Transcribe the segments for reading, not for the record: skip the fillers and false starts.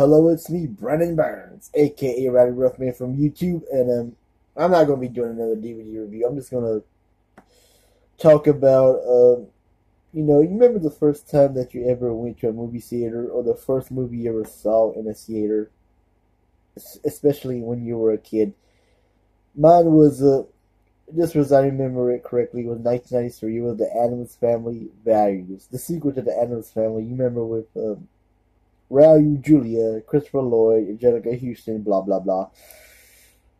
Hello, it's me, Brennan Burns, A.K.A. Ratty Roughman from YouTube, and I'm not going to be doing another DVD review. I'm just going to talk about, you remember the first time that you ever went to a movie theater, or the first movie you ever saw in a theater, especially when you were a kid. Mine was, just as I remember it correctly, was 1993. It was The Addams Family Values, the sequel to The Addams Family. You remember with Raul Julia, Christopher Lloyd, Angelica Houston, blah blah blah.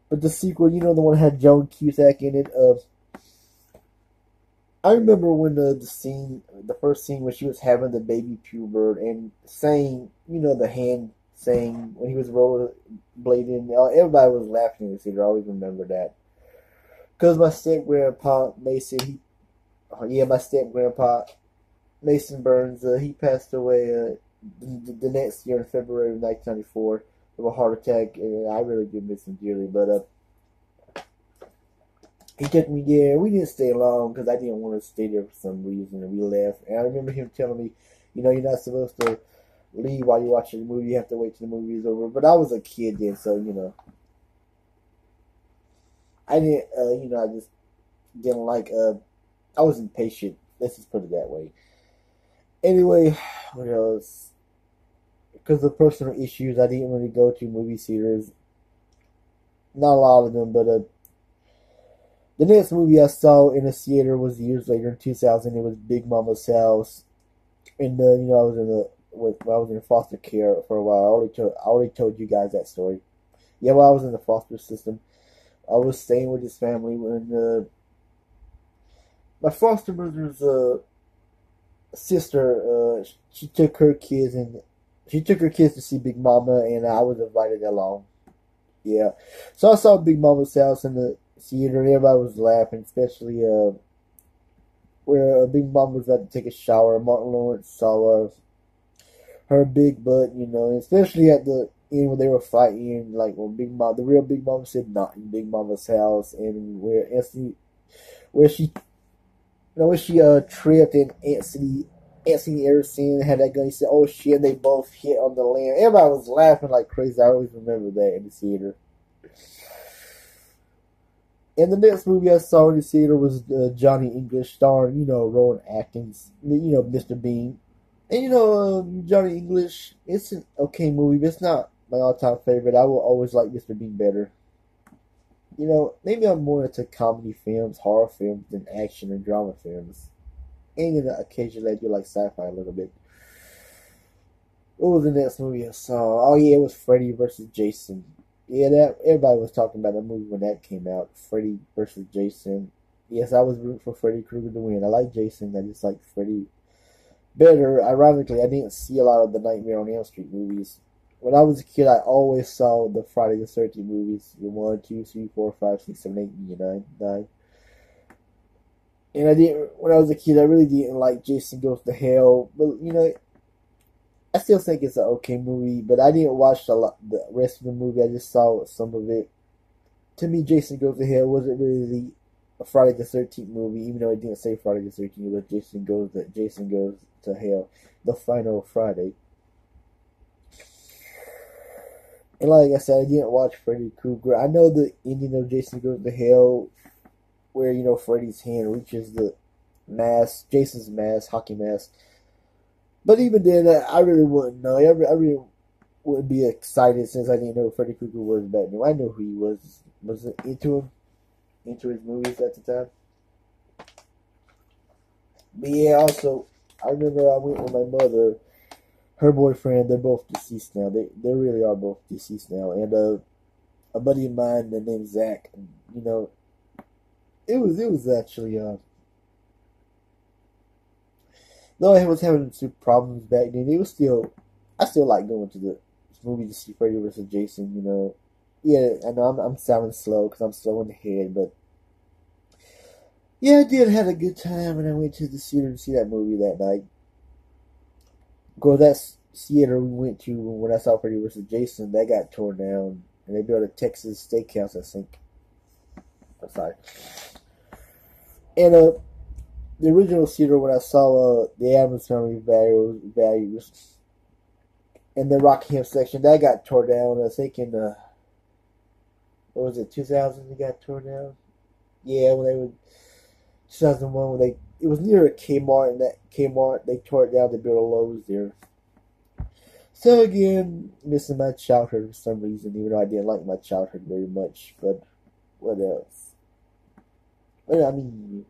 But the sequel, the one that had Joan Cusack in it. I remember when the first scene when she was having the baby purebird and saying, the hand saying when he was rollerblading. Everybody was laughing in the theater. I always remember that because my step grandpa Mason, my step grandpa Mason Burns, he passed away. The next year in February of 1994 of a heart attack, and I really do miss him dearly. But he took me there. We didn't stay long because I didn't want to stay there for some reason, and we left. And I remember him telling me, you're not supposed to leave while you're watching the movie. You have to wait till the movie is over. But I was a kid then, so I didn't. I just didn't like. I was impatient. Let's just put it that way. Anyway, what else? Because of personal issues, I didn't really go to movie theaters. Not a lot of them, but the next movie I saw in a theater was years later in 2000. It was Big Mama's House, and I was in foster care for a while. I already told you guys that story. Yeah, while I was in the foster system, I was staying with this family when my foster mother's sister, she took her kids to see Big Mama, and I was invited along. Yeah, so I saw Big Mama's House in the theater, and everybody was laughing, especially where Big Mama was about to take a shower. Martin Lawrence saw her big butt, especially at the end when they were fighting, like when the real Big Mama said not in Big Mama's house, and where she tripped and Anthony Anderson had that gun. He said, "Oh shit!" And they both hit on the land. Everybody was laughing like crazy. I always remember that in the theater. And the next movie I saw in the theater was Johnny English, starring Rowan Atkins, Mr. Bean, and Johnny English. It's an okay movie, but it's not my all-time favorite. I will always like Mr. Bean better. Maybe I'm more into comedy films, horror films, than action and drama films. And occasionally I do like sci-fi a little bit. What was the next movie I saw? Oh yeah, it was Freddy versus Jason. Yeah, that everybody was talking about that movie when that came out. Freddy versus Jason. Yes, I was rooting for Freddy Krueger to win. I like Jason. I just like Freddy better. Ironically, I didn't see a lot of the Nightmare on Elm Street movies. When I was a kid, I always saw the Friday the 13th movies. The 1, 2, 3, 4, 5, 6, 7, 8, 9. And when I was a kid, I really didn't like Jason Goes to Hell. But, I still think it's an okay movie. But I didn't watch the rest of the movie. I just saw some of it. To me, Jason Goes to Hell wasn't really a Friday the 13th movie, even though it didn't say Friday the 13th. It was Jason Goes to Hell, the final Friday. And like I said, I didn't watch Freddy Krueger. I know the ending of Jason Goes to Hell, where Freddy's hand reaches the mask, Jason's mask, hockey mask. But even then, I really wouldn't know. I really wouldn't be excited since I didn't know who Freddy Krueger was back then. I knew who he was. Was into his movies at the time. But yeah, also I remember I went with my mother. Her boyfriend, they're both deceased now. They really are both deceased now. And a buddy of mine named Zach, it was actually though I was having some problems back then, I still like going to the movie to see Freddy vs. Jason. Yeah, I know I'm sounding slow because I'm slow in the head, but yeah, I did have a good time when I went to the theater to see that movie that night. Because that theater we went to when I saw Freddy vs. Jason, that got torn down, and they built a Texas Steakhouse, I think. I'm sorry. And the original theater when I saw the Addams Family Values, And the Rockingham section that got torn down. I think in what was it, 2000? It got torn down. Yeah, when they were 2001 when they it was near a Kmart, and that Kmart they tore it down to build a Lowe's there. So again, missing my childhood for some reason, even though I didn't like my childhood very much. But what else? Well, I mean,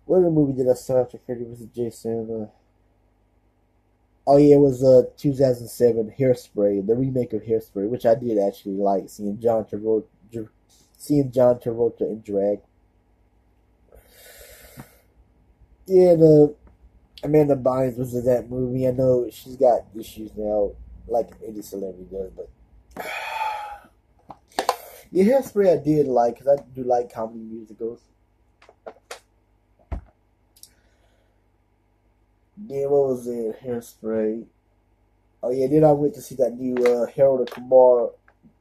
what other movie did I saw after Freddy vs. Jason? Oh yeah, it was 2007 Hairspray, the remake of Hairspray, which I did actually like seeing John Travolta in drag. Yeah, and Amanda Bynes was in that movie. I know she's got issues now, like any celebrity does, but yeah, Hairspray I did like because I do like comedy musicals. Then what was it? Hairspray. Oh yeah, then I went to see that new Harold and Kumar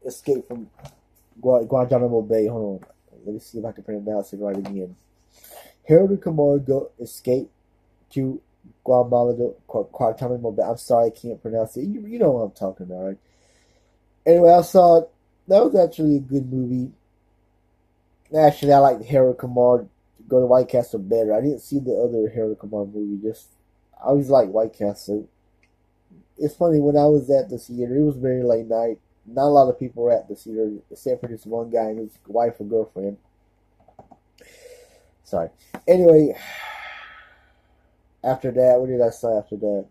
Escape from Guantanamo Bay. Hold on, let me see if I can pronounce it right again. Harold and Kumar go escape to Guantanamo Bay. I'm sorry, I can't pronounce it. You know what I'm talking about, right? Anyway, I saw that was actually a good movie. Actually, I like Harold Kumar Go to White Castle better. I didn't see the other Harold Kumar movie. Just I always like White Castle. It's funny when I was at the theater. It was very late night. Not a lot of people were at the theater except for this one guy and his wife or girlfriend. Sorry. Anyway, after that, what did I say after that?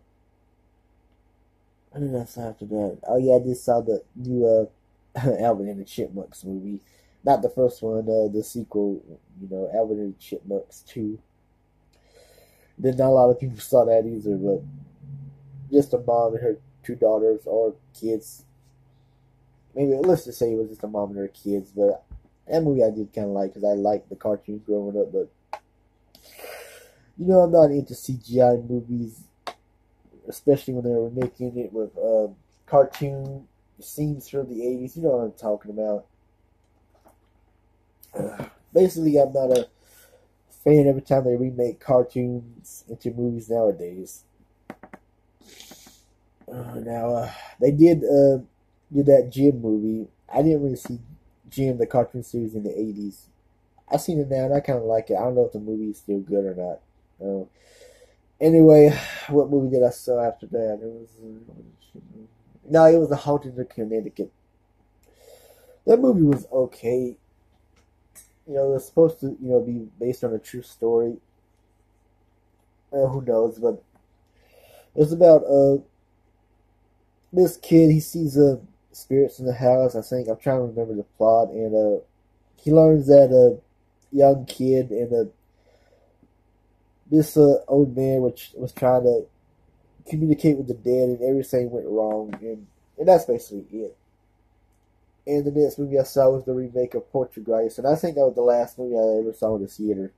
What did I say after that? Oh yeah, I just saw the new Alvin and the Chipmunks movie. Not the first one, the sequel. You know, Alvin and the Chipmunks 2. Then not a lot of people saw that either, but just a mom and her two daughters or kids. Maybe let's just say it was just a mom and her kids, but that movie I did kind of like because I liked the cartoons growing up. But you know, I'm not into CGI movies, especially when they were making it with cartoon scenes from the '80s. You know what I'm talking about. Basically, I'm not a fan every time they remake cartoons into movies nowadays. They did that Jim movie. I didn't really see Jim the cartoon series in the '80s. I seen it now and I kind of like it. I don't know if the movie is still good or not. Anyway, what movie did I saw after that? It was no, it was The Haunting of Connecticut. That movie was okay. You know, it was supposed to be based on a true story. Who knows? But it was about this kid. He sees spirits in the house. I think I'm trying to remember the plot, and he learns that a young kid and this old man which was trying to communicate with the dead, and everything went wrong, and that's basically it. And the next movie I saw was the remake of Poltergeist, and I think that was the last movie I ever saw in the theater.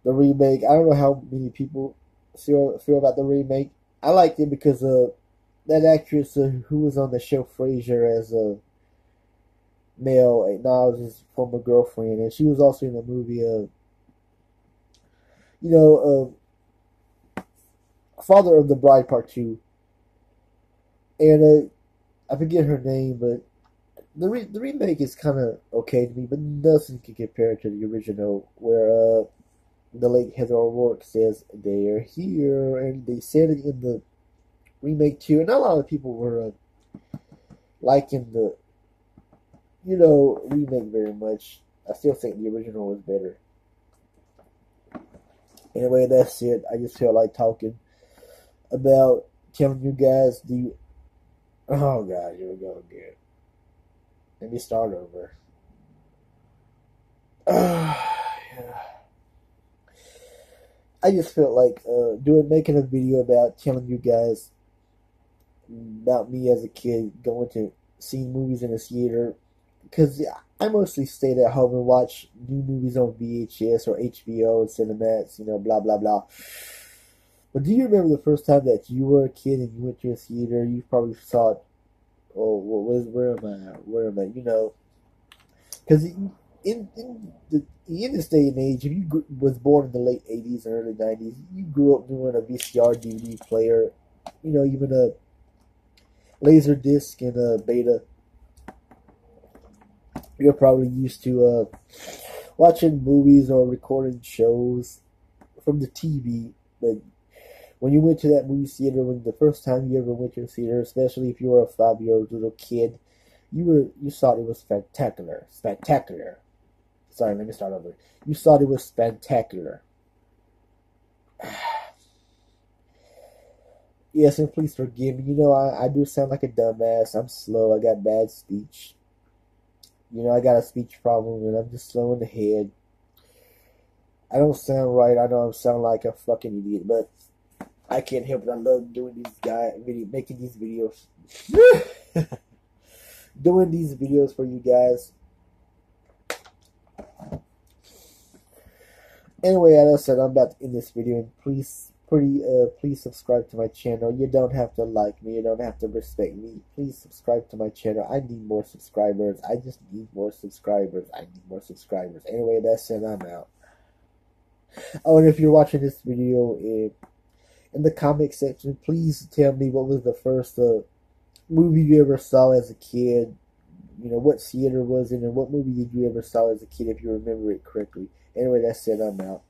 The remake, I don't know how many people feel about the remake. I liked it because that actress who was on the show Frasier as a male, and now was his former girlfriend, and she was also in the movie you know, Father of the Bride Part 2. And I forget her name, but the remake is kind of okay to me, but nothing can compare to the original, where the late Heather O'Rourke says they're here, and they said it in the remake too. And a lot of people were liking the remake very much. I still think the original was better. Anyway, that's it. I just felt like talking about telling you guys the. Oh God, here we go again. Let me start over. Yeah. I just felt like making a video about telling you guys about me as a kid going to see movies in the theater, because I mostly stayed at home and watch new movies on VHS or HBO and Cinemax, blah blah blah. But do you remember the first time that you were a kid and you went to a theater? You probably thought, "Oh, where am I? Where am I?" Because in this day and age, if you was born in the late '80s or early '90s, you grew up doing a VCR DVD player, even a laser disc and beta. You're probably used to watching movies or recording shows from the TV. But when you went to that movie theater, when the first time you ever went to a theater, especially if you were a 5-year-old little kid, you thought it was spectacular. Spectacular. Sorry, let me start over. You thought it was spectacular. Yes, and please forgive me. I do sound like a dumbass. I'm slow. I got bad speech. I got a speech problem and I'm just slow in the head. I don't sound right. I know I sound like a fucking idiot, but I can't help it. I love doing making these videos. Doing these videos for you guys. Anyway, as I said, I'm about to end this video, and please subscribe to my channel. You don't have to like me. You don't have to respect me. Please subscribe to my channel. I need more subscribers. I just need more subscribers. I need more subscribers. Anyway, that's it. I'm out. Oh, and if you're watching this video in the comment section, please tell me what was the first movie you ever saw as a kid. What theater was it, and what movie did you ever saw as a kid if you remember it correctly. Anyway, that's it. I'm out.